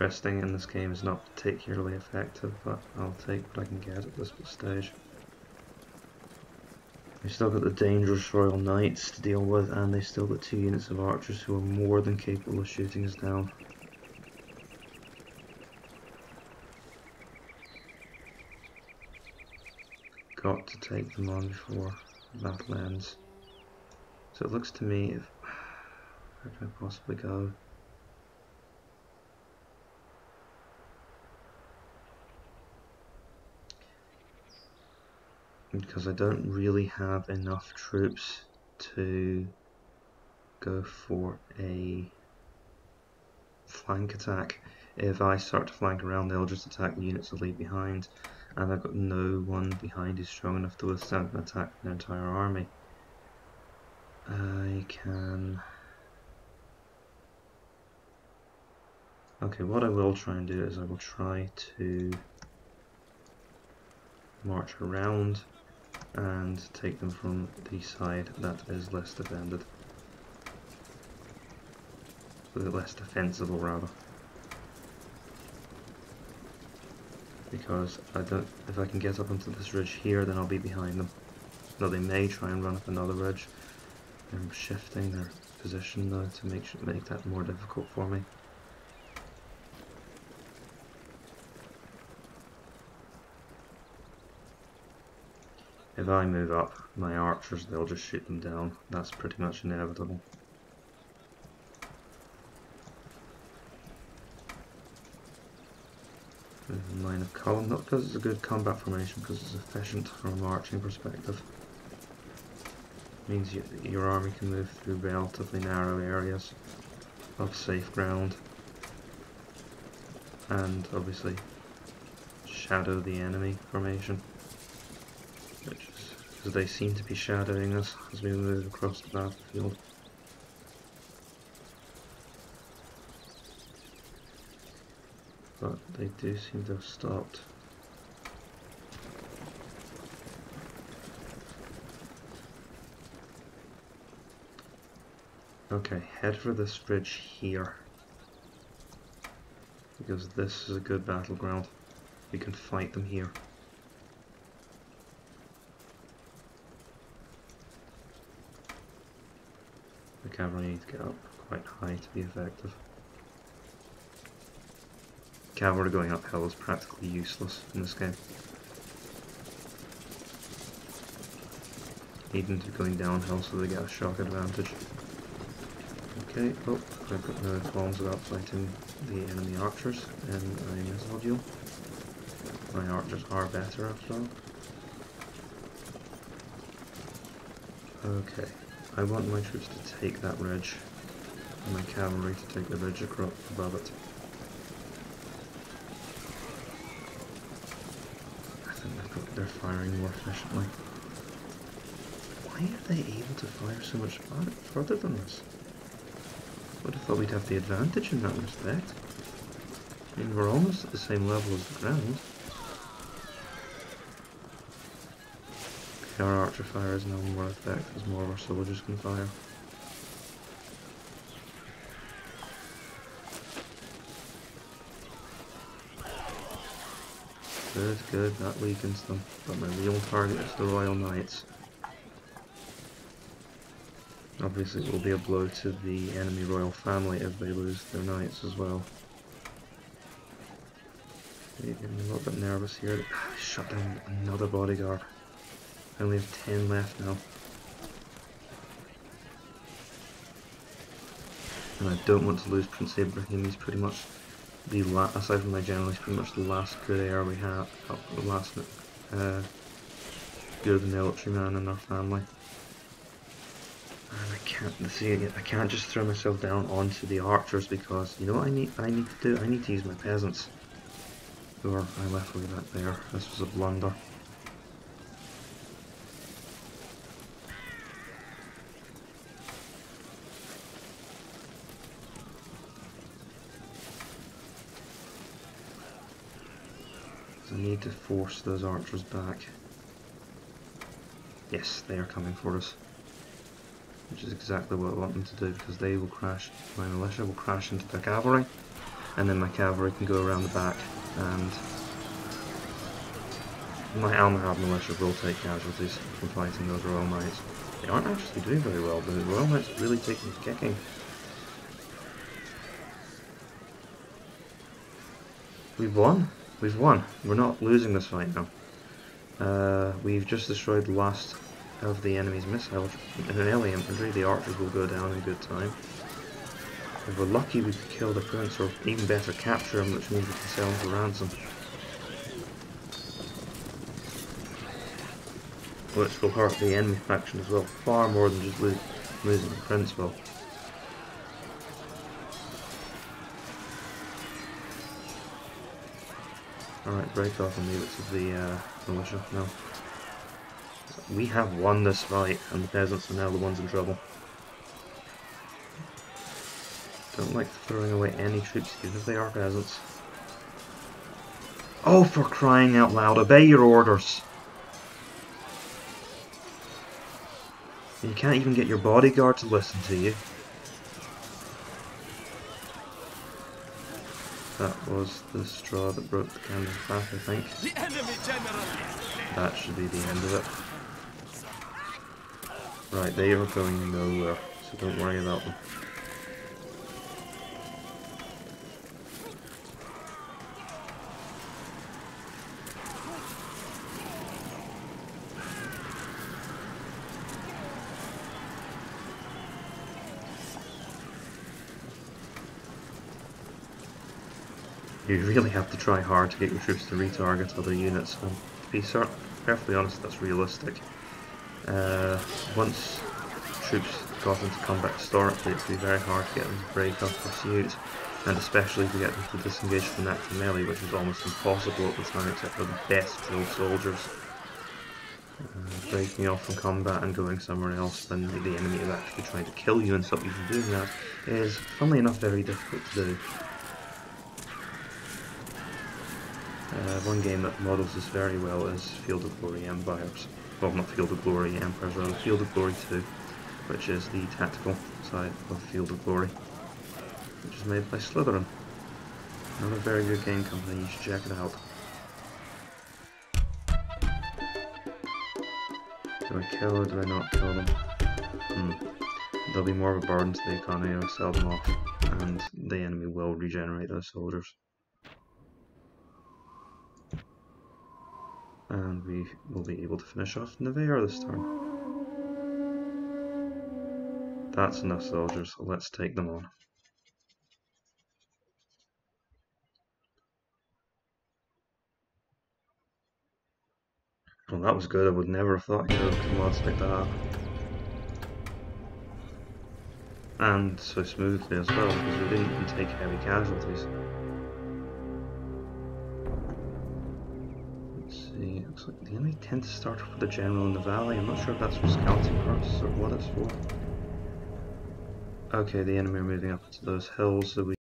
Speaker 1: Resting in this game is not particularly effective, but I'll take what I can get at this stage. We've still got the dangerous Royal Knights to deal with, and they've still got 2 units of archers who are more than capable of shooting us down. Got to take them on before the battle ends. So it looks to me, where can I possibly go? Because I don't really have enough troops to go for a flank attack. If I start to flank around, they'll just attack the units I leave behind, and I've got no one behind who's strong enough to withstand an attack from their entire army. I can... Okay, what I will try and do is I will try to march around and take them from the side that is less defended. Less defensible rather. Because if I can get up onto this ridge here, then I'll be behind them. Though they may try and run up another ridge. I'm shifting their position though to make that more difficult for me. If I move up my archers, they'll just shoot them down. That's pretty much inevitable. Line of column, not because it's a good combat formation, because it's efficient from a marching perspective. Means your army can move through relatively narrow areas of safe ground, and obviously shadow the enemy formation, which is because they seem to be shadowing us as we move across the battlefield. But they do seem to have stopped. Okay, head for this ridge here, because this is a good battleground. We can fight them here. The cavalry need to get up quite high to be effective. Cavalry going uphill is practically useless in this game. Needing to be going downhill so they get a shock advantage. Okay, oh, I've got no qualms about fighting the enemy archers in a missile duel. My archers are better after all. Okay, I want my troops to take that ridge, and my cavalry to take the ridge above it. I think they're firing more efficiently. Why are they able to fire so much further than us? I would have thought we'd have the advantage in that respect. I mean, we're almost at the same level as the ground. Okay, our archer fire is now more effective as more of our soldiers can fire. Good, good, that weakens them. But my real target is the Royal Knights. Obviously it will be a blow to the enemy royal family if they lose their knights as well. Getting a little bit nervous here. Shut down another bodyguard. I only have 10 left now. And I don't want to lose Prince Ibrahim. He's pretty much the last, aside from my general, he's pretty much the last good heir we have, the last good military man in our family. And I can't just throw myself down onto the archers because you know what I need to do? I need to use my peasants. Or I left way back there. This was a blunder. So I need to force those archers back. Yes, they are coming for us. Which is exactly what I want them to do, because they will crash, my militia will crash into their cavalry, and then my cavalry can go around the back, and my Almohad militia will take casualties from fighting those Royal Knights. They aren't actually doing very well, the Royal Knights are really taking a kicking. We've won. We've won. We're not losing this fight now. We've just destroyed the last of the enemy's missiles. In an early infantry, the archers will go down in good time. If we're lucky, we could kill the prince, or even better, capture him, which means we can sell him for ransom. Which will hurt the enemy faction as well, far more than just losing the prince will. Alright, break off and leave it to the militia now. We have won this fight, and the peasants are now the ones in trouble. Don't like throwing away any troops, even if they are peasants. Oh, for crying out loud, obey your orders! You can't even get your bodyguard to listen to you. That was the straw that broke the camel's back, I think. That should be the end of it. Right, they are going nowhere, so don't worry about them. You really have to try hard to get your troops to retarget other units, and to be perfectly honest, that's realistic. Once troops got into combat historically, it would be very hard to get them to break up pursuit, and especially to get them to disengage from natural melee, which was almost impossible at the time except for the best drilled soldiers. Breaking off from combat and going somewhere else when the enemy is actually trying to kill you and stop you from doing that is, funnily enough, very difficult to do. One game that models this very well is Field of Glory Empires. Well, not Field of Glory Empires, rather Field of Glory 2, which is the tactical side of Field of Glory, which is made by Slytherin. Another very good game company, you should check it out. Do I kill or do I not kill them? They'll be more of a burden to the economy if I sell them off, and the enemy will regenerate those soldiers. And we will be able to finish off Nevaer this turn. That's enough soldiers, so let's take them on. Well, that was good. I would never have thought I could have mods like that. And so smoothly as well, because we didn't even take heavy casualties. Let's see, looks like the enemy tend to start off with the general in the valley. I'm not sure if that's for scouting purposes or what it's for. Okay, the enemy are moving up to those hills, so we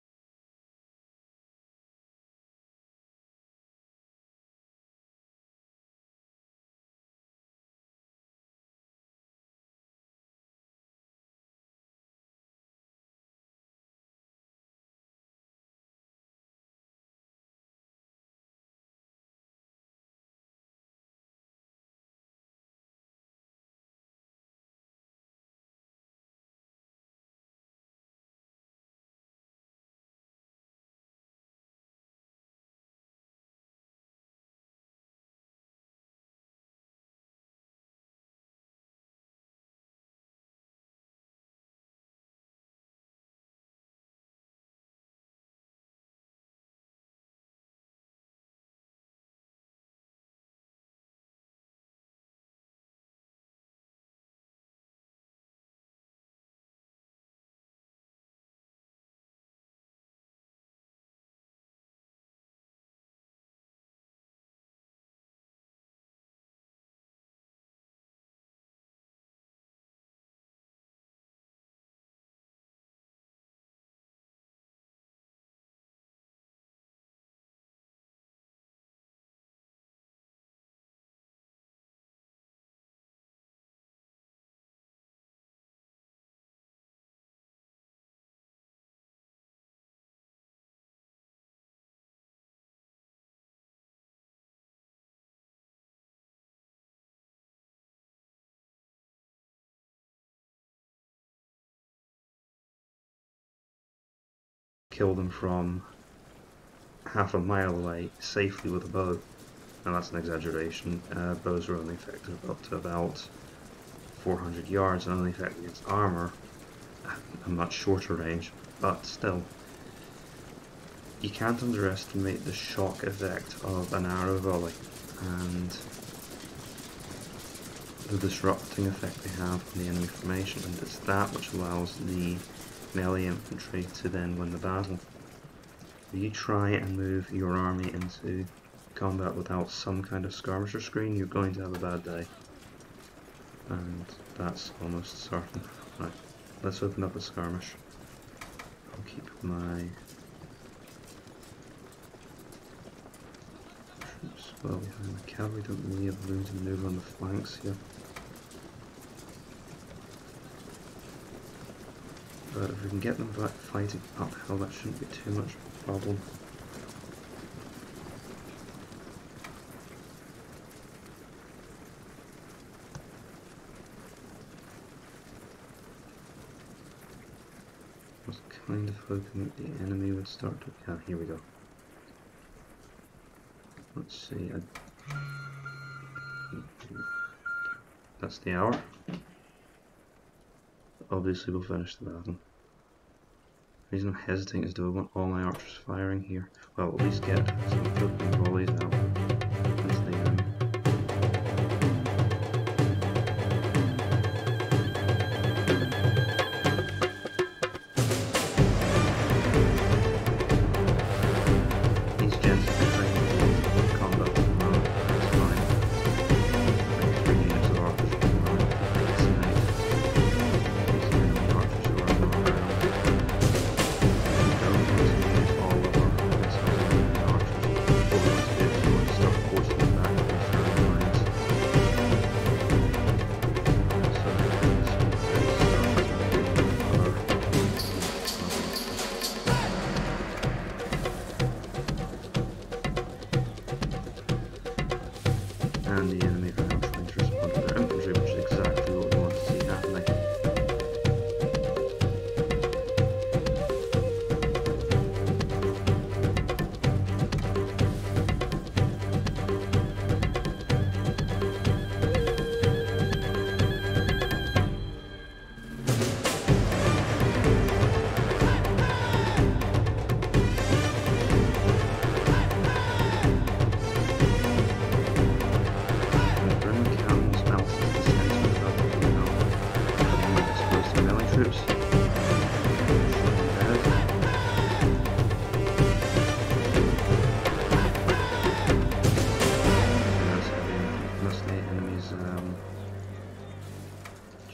Speaker 1: kill them from half a mile away safely with a bow. And that's an exaggeration. Bows are only effective up to about 400 yards and only effective against armour at a much shorter range, but still. You can't underestimate the shock effect of an arrow volley and the disrupting effect they have on the enemy formation, and it's that which allows the melee infantry to then win the battle. If you try and move your army into combat without some kind of skirmisher screen, you're going to have a bad day. And that's almost certain. Right, let's open up a skirmish. I'll keep my troops well behind the cavalry, don't really have room to maneuver on the flanks here. But if we can get them back fighting uphill, that shouldn't be too much of a problem. I was kind of hoping that the enemy would start to... yeah, here we go. Let's see. That's the hour. Obviously we'll finish the battle. The reason I'm hesitating is do I want all my archers firing here? Well, at least get some open volleys out. That's the enemy.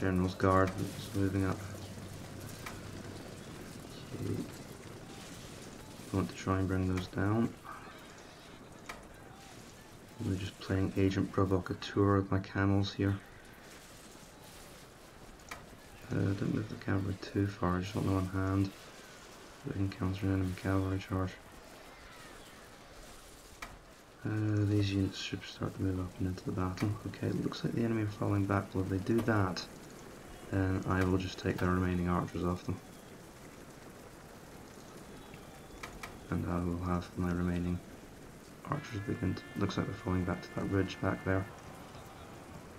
Speaker 1: General's Guard that's moving up. So, I want to try and bring those down. I'm just playing Agent Provocateur with my camels here. Don't move the cavalry too far, I just want them on hand. So they can counter an enemy cavalry charge. These units should start to move up and into the battle. Okay, it looks like the enemy are falling back. Well, if they do that, then I will just take their remaining archers off them. And I will have my remaining archers begin to... Looks like they're falling back to that ridge back there.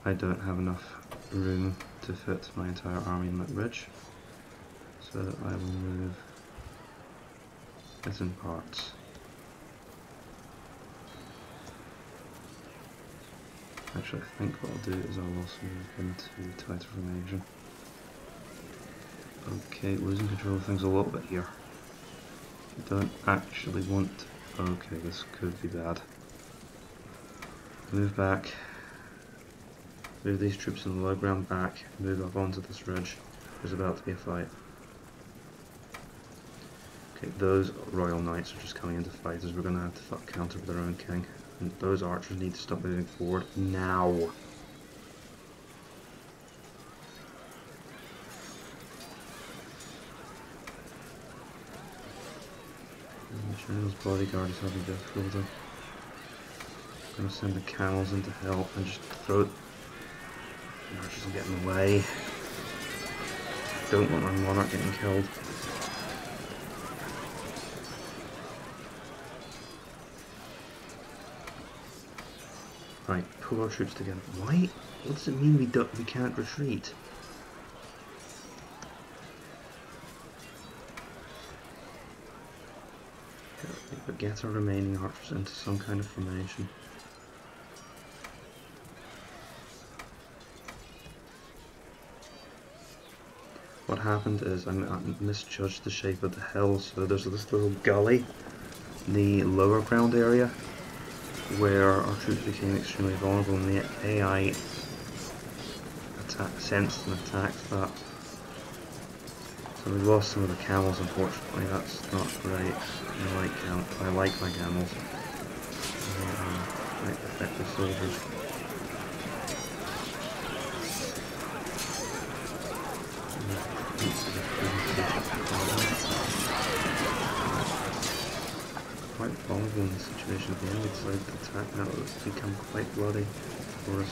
Speaker 1: I don't have enough room to fit my entire army in that ridge, so I will move it in parts. Actually, I think what I'll do is I'll also move into tighter formation. Okay, losing control of things a little bit here. I don't actually want... Okay, this could be bad. Move back. Move these troops in the low ground back, move up onto this ridge. There's about to be a fight. Okay, those Royal Knights are just coming into fighters. We're going to have to counter with their own king. And those archers need to stop moving forward now. And the General's bodyguard is having difficulty. I'm going to send the camels in to help and just throw it. The archers will get in the way. Don't want my monarch getting killed. Right, pull our troops together. Why? What does it mean we can't retreat? But get our remaining archers into some kind of formation. What happened is I misjudged the shape of the hill, so there's this little gully in the lower ground area where our troops became extremely vulnerable, and the AI sensed and attacked that. So we lost some of the camels, unfortunately. That's not great. I like my camels. They make effective soldiers. Quite vulnerable in the situation at the end. We decided to attack now. It's become quite bloody for us.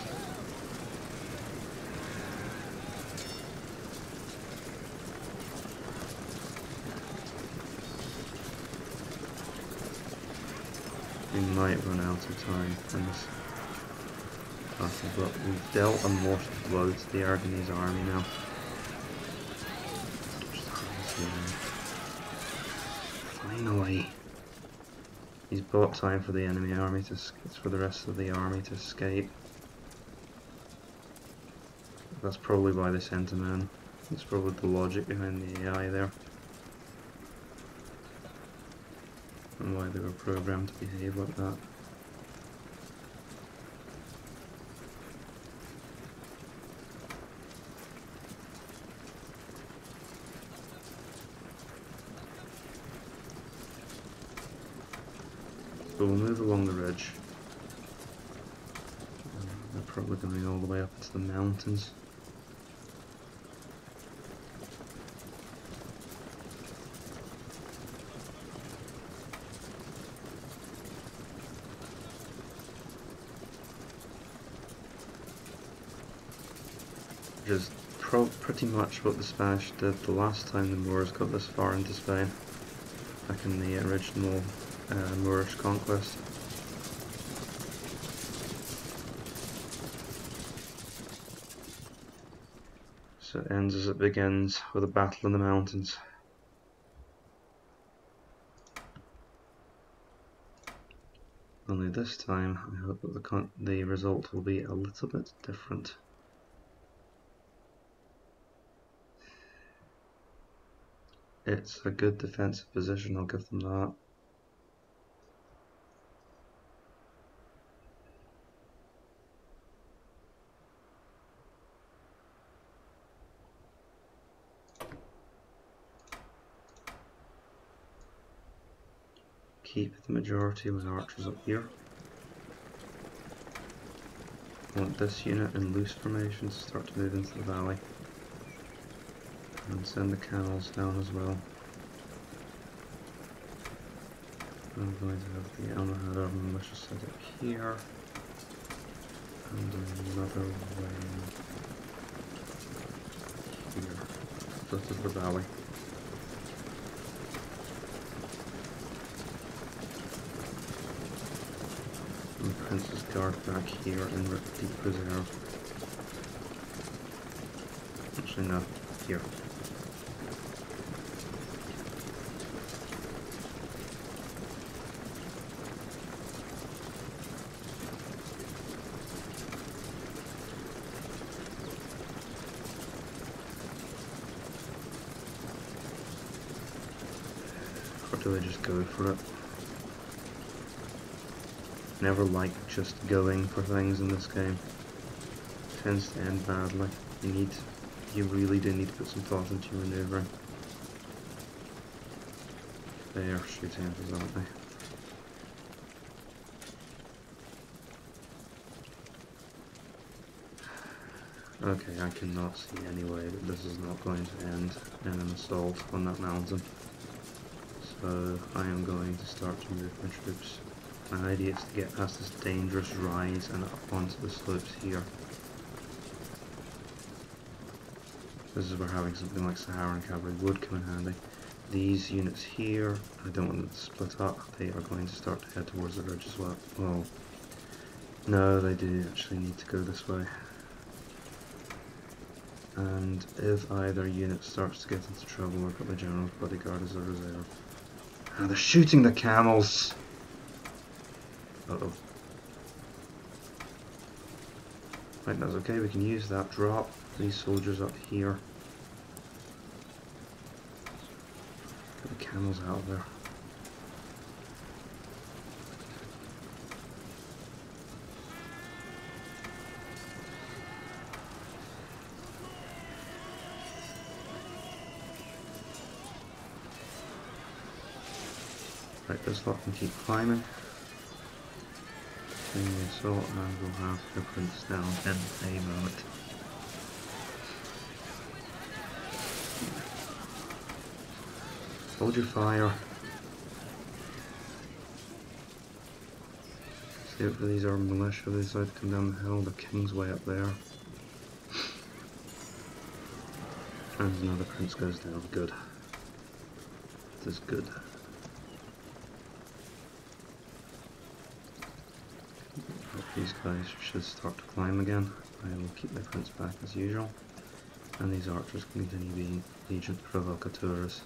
Speaker 1: We might run out of time in this battle, but we've dealt a mortal blow to the Aragonese army now. Finally! He's bought time for the enemy army for the rest of the army to escape. That's probably why they sent him in. That's probably the logic behind the AI there. And why they were programmed to behave like that. So we'll move along the ridge. They're probably going all the way up into the mountains. Which is pretty much what the Spanish did the last time the Moors got this far into Spain, back in the original Moorish conquest. So it ends as it begins, with a battle in the mountains. Only this time, I hope that the result will be a little bit different. It's a good defensive position, I'll give them that. keep the majority of my archers up here. I want this unit in loose formation to start to move into the valley. And send the camels down as well. I'm going to have the Almohad urban militia set up here. And another way here. This is the valley. And Prince's Guard back here in deep reserve. Actually no, here. Or do I just go for it? Never like just going for things in this game. It tends to end badly. You really do need to put some thought into your maneuvering. They are shooting at us, aren't they? Okay, I cannot see any way that this is not going to end in an assault on that mountain. So I am going to start to move my troops. My idea is to get past this dangerous rise and up onto the slopes here. This is where having something like Saharan cavalry would come in handy. These units here, I don't want them to split up. They are going to start to head towards the ridge as well. Well, no, they do actually need to go this way. And if either unit starts to get into trouble, I've got the General's bodyguard as a reserve. And they're shooting the camels! Uh-oh. Right, that's okay, we can use that drop. These soldiers up here. Get the camels out of there. Right, this lot can keep climbing. Bring the assault and we'll have the prince down in a moment. Hold your fire. See out for these armed militia, they decide to come down the hill, the king's way up there. And another prince goes down, good. This is good. These guys should start to climb again. I will keep my prince back as usual. And these archers can continue being agent provocateurs.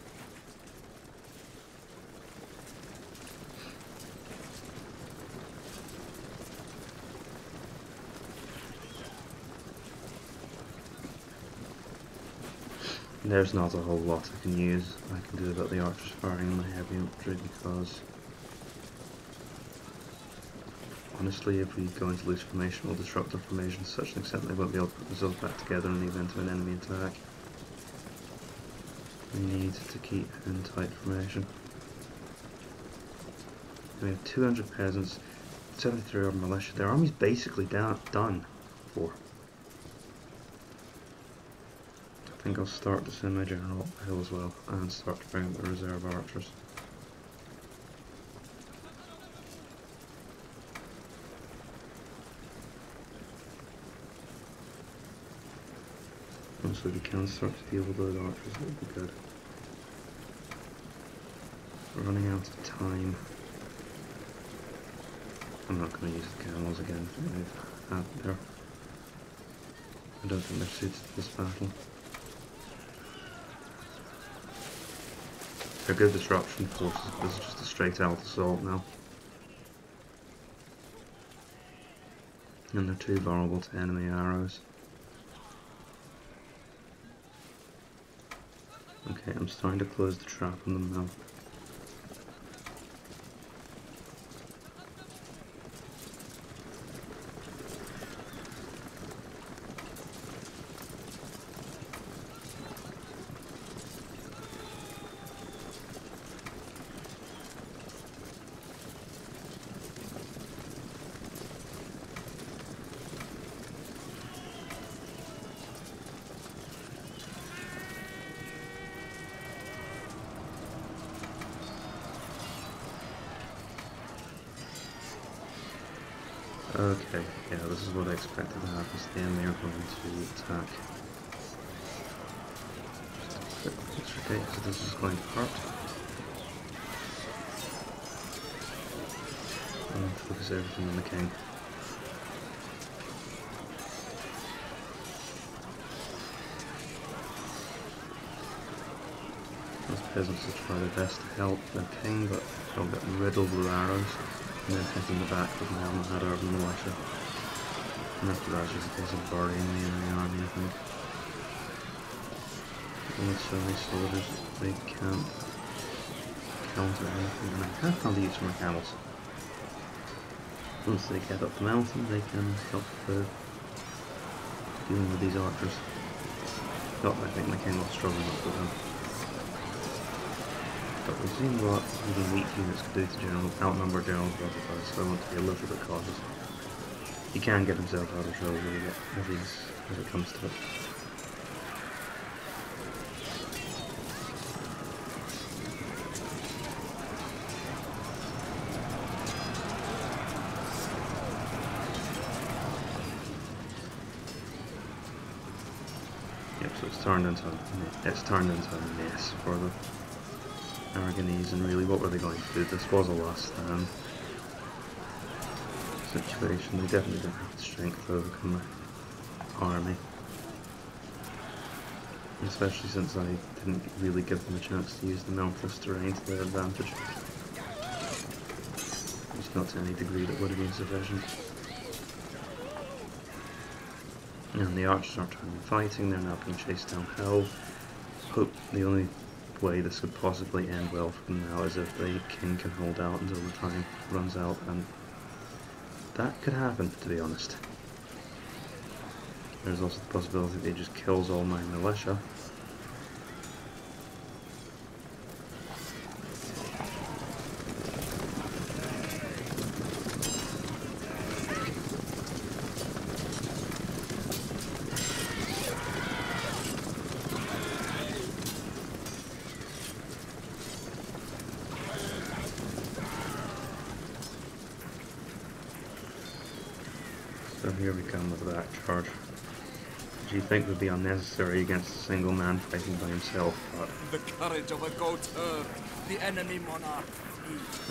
Speaker 1: There's not a whole lot I can use. I can do about the archers firing my heavy infantry because honestly, if we go into loose formation, we'll disrupt their formation to such an extent they won't be able to put themselves back together in the event of an enemy attack. We need to keep in tight formation. We have 200 peasants, 73 armed militia. Their army's basically done for. I think I'll start to send my general up the hill as well and start to bring up the reserve archers. So we can start to deal with those archers, that would be good. We're running out of time. I'm not going to use the camels again for they've had there. I don't think they're suited to this battle. They're good disruption forces, but this is just a straight out assault now. And they're too vulnerable to enemy arrows. Okay, I'm starting to close the trap on them now. Okay, yeah, this is what I expected to happen. So the enemy are going to attack. Just a quick disregate because this is going to hurt. And focus everything on the king. Those peasants will try their best to help their king, but they'll get riddled with arrows, and then hit in the back with an Almohad urban militia. And after that, it's just a case of burying the enemy army, I think. Only so many soldiers, they can't counter anything, and I have found the use of my camels. Once they get up the mountain, they can help dealing with these archers. But I think my king will struggle enough with them. But we've seen what even weak units can do to outnumber generals otherwise, so I want to be a little bit cautious. He can get himself out of trouble if it comes to it. Yep, so it's turned into a mess for the Aragonese, and really what were they going to do? This was a last stand situation. They definitely didn't have the strength to overcome my army. Especially since I didn't really give them a chance to use the mountainous terrain to their advantage. At least not to any degree that would have been sufficient. And the archers aren't trying to be fighting, they're now being chased downhill. Hope the only way this could possibly end well for them now is if the king can hold out until the time runs out, and that could happen, to be honest. There's also the possibility that he just kills all my militia. So here we come with that charge, which you think would be unnecessary against a single man fighting by himself, but...
Speaker 2: The courage of a goat herd, the enemy monarch.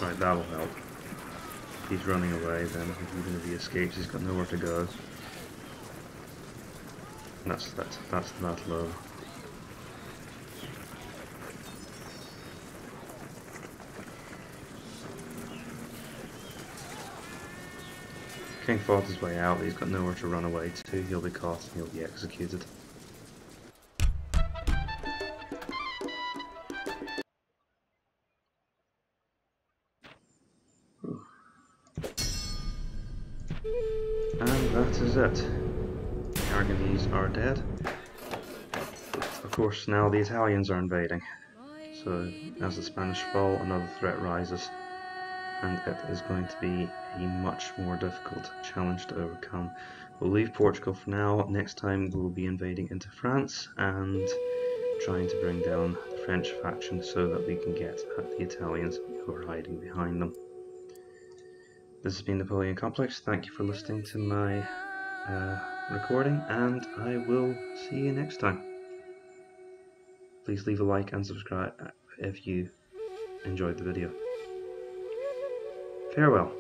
Speaker 1: Right, that'll help. If he's running away, then even if he escapes, he's got nowhere to go. And that's the battle over. King fought his way out, he's got nowhere to run away to, he'll be caught and he'll be executed. And that is it. The Aragonese are dead. Of course, now the Italians are invading. So, as the Spanish fall, another threat rises. And it is going to be a much more difficult challenge to overcome. We'll leave Portugal for now. Next time we'll be invading into France and trying to bring down the French faction so that we can get at the Italians who are hiding behind them. This has been Napoleon Complex. Thank you for listening to my recording, and I will see you next time. Please leave a like and subscribe if you enjoyed the video. Farewell.